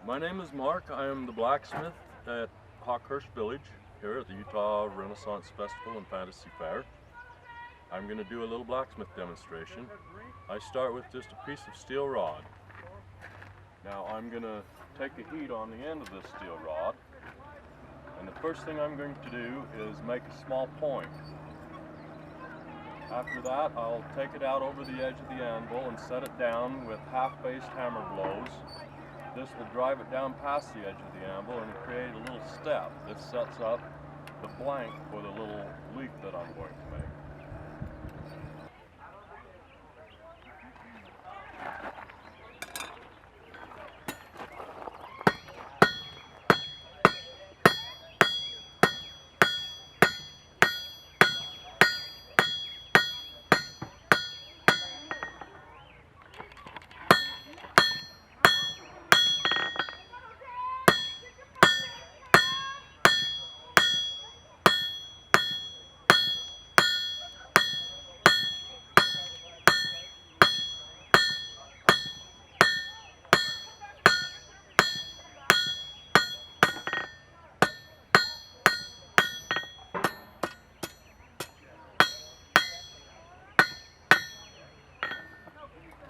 My name is Mark. I am the blacksmith at Hawkhurst Village here at the Utah Renaissance Festival and Fantasy Fair. I'm going to do a little blacksmith demonstration. I start with just a piece of steel rod. Now I'm going to take a heat on the end of this steel rod, and the first thing I'm going to do is make a small point. After that, I'll take it out over the edge of the anvil and set it down with half-faced hammer blows. This will drive it down past the edge of the anvil and create a little step. This sets up the blank for the little leaf that I'm going to make.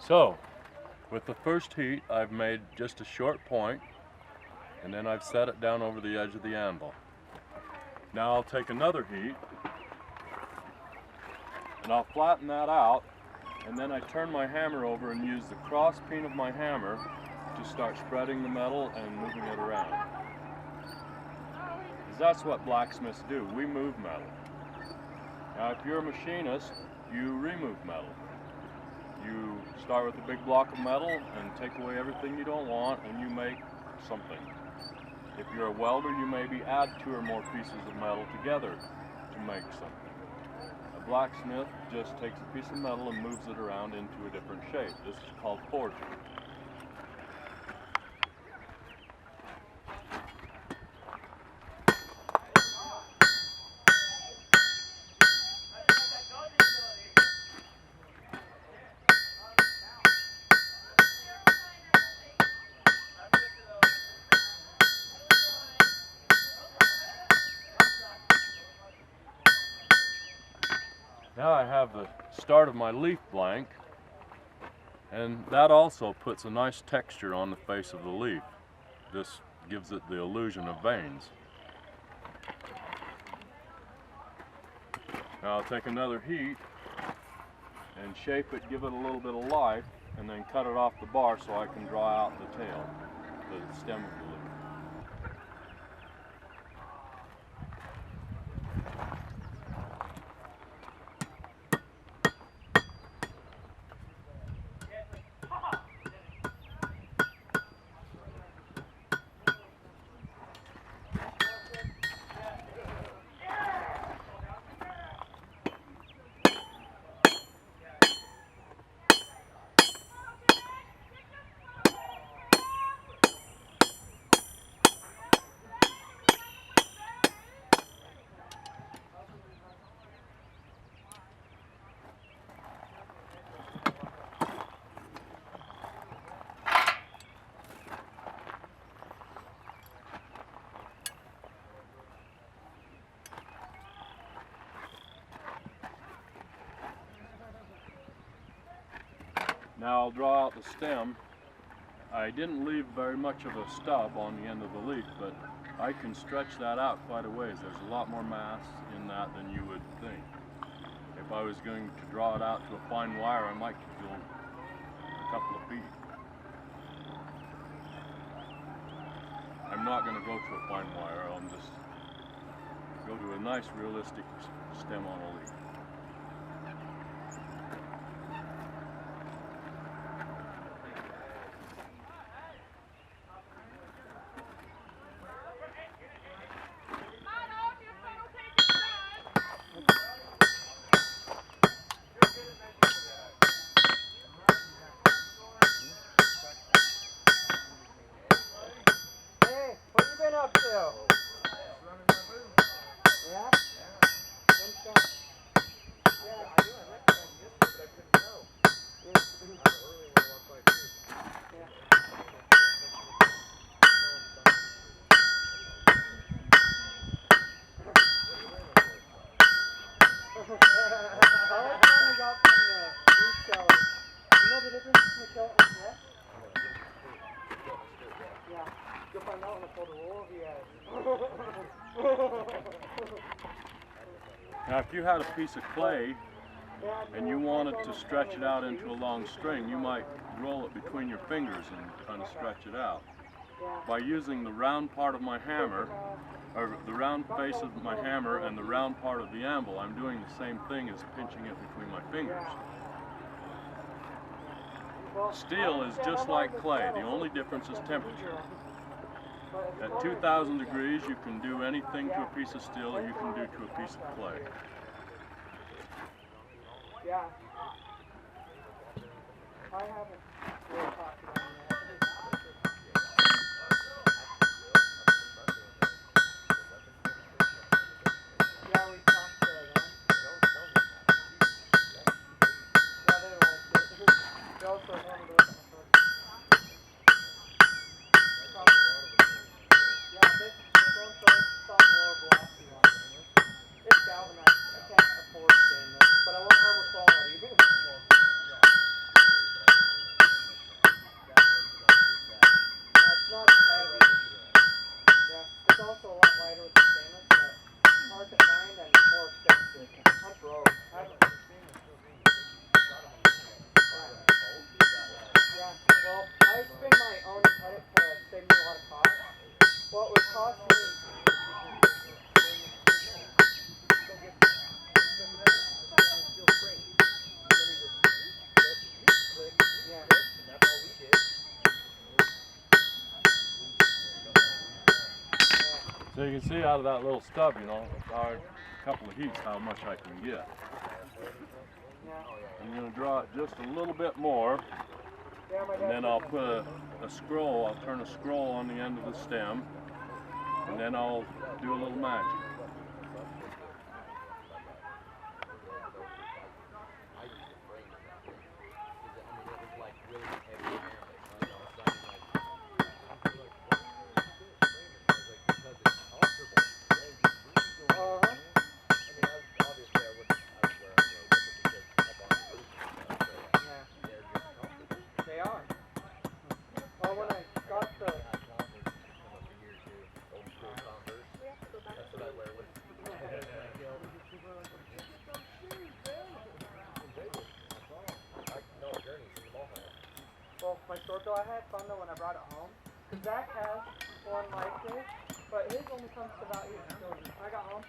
So, with the first heat, I've made just a short point, and then I've set it down over the edge of the anvil. Now I'll take another heat, and I'll flatten that out, and then I turn my hammer over and use the cross peen of my hammer to start spreading the metal and moving it around. Because that's what blacksmiths do, we move metal. Now if you're a machinist, you remove metal. You start with a big block of metal and take away everything you don't want, and you make something. If you're a welder, you maybe add 2 or more pieces of metal together to make something. A blacksmith just takes a piece of metal and moves it around into a different shape. This is called forging. Now I have the start of my leaf blank, and that also puts a nice texture on the face of the leaf. This gives it the illusion of veins. Now I'll take another heat and shape it, give it a little bit of life, and then cut it off the bar so I can draw out the tail, the stem of the leaf. Now I'll draw out the stem. I didn't leave very much of a stub on the end of the leaf, but I can stretch that out quite a ways. There's a lot more mass in that than you would think. If I was going to draw it out to a fine wire, I might go a couple of feet. I'm not going to go to a fine wire, I'll just go to a nice realistic stem on a leaf. Up to? Yeah? One shot. Now if you had a piece of clay and you wanted to stretch it out into a long string, you might roll it between your fingers and kind of stretch it out. By using the round part of my hammer, or the round face of my hammer and the round part of the anvil, I'm doing the same thing as pinching it between my fingers. Steel is just like clay, the only difference is temperature. At 2,000 degrees you can do anything to a piece of steel that you can do to a piece of clay. Yeah. I haven't really talked about that. Yeah, we talked to them. Yeah, they don't like it. They also wanted to look at my first. Yeah, this one first soft lower velocity one. It's galvanized. I can't afford stainless, but I want armor quality. It's not heavy. Yeah, it's also a lot lighter with the stainless, but it's hard to find and more expensive. I'm broke. Yeah, well, I spin my own and cut it to save me a lot of cost. Well, it would cost me. Yeah. So you can see out of that little stub, you know, a couple of heats how much I can get. I'm going to draw it just a little bit more, and then I'll put a scroll, I'll turn a scroll on the end of the stem, and then I'll do a little magic. They are. Oh, when I got the... Well, my short bill, I had fun though when I brought it home. Cause Zach has one like this, but his only comes to about 8 children. I got home,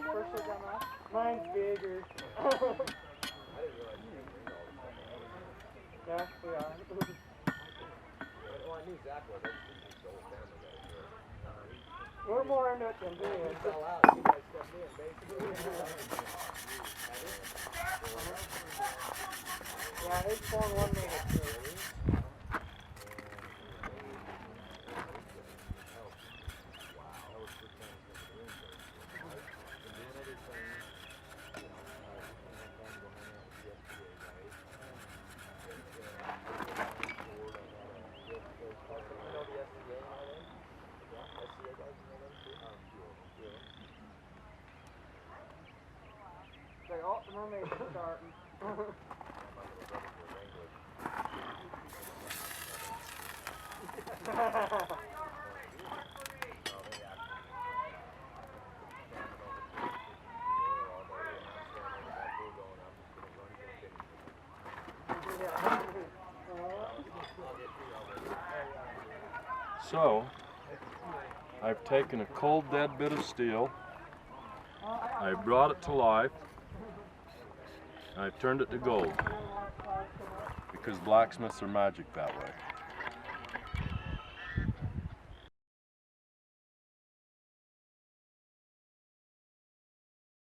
first day done off. Mine's bigger. Yeah, we are. Well, I knew Zach was. I just think the whole family got it here. We're more into it than We doing. fell out. You guys stepped in, basically. Yeah, his phone one made it too. Like, oh, the mermaids are starting. So, I've taken a cold dead bit of steel, I brought it to life, and I've turned it to gold, because blacksmiths are magic that way.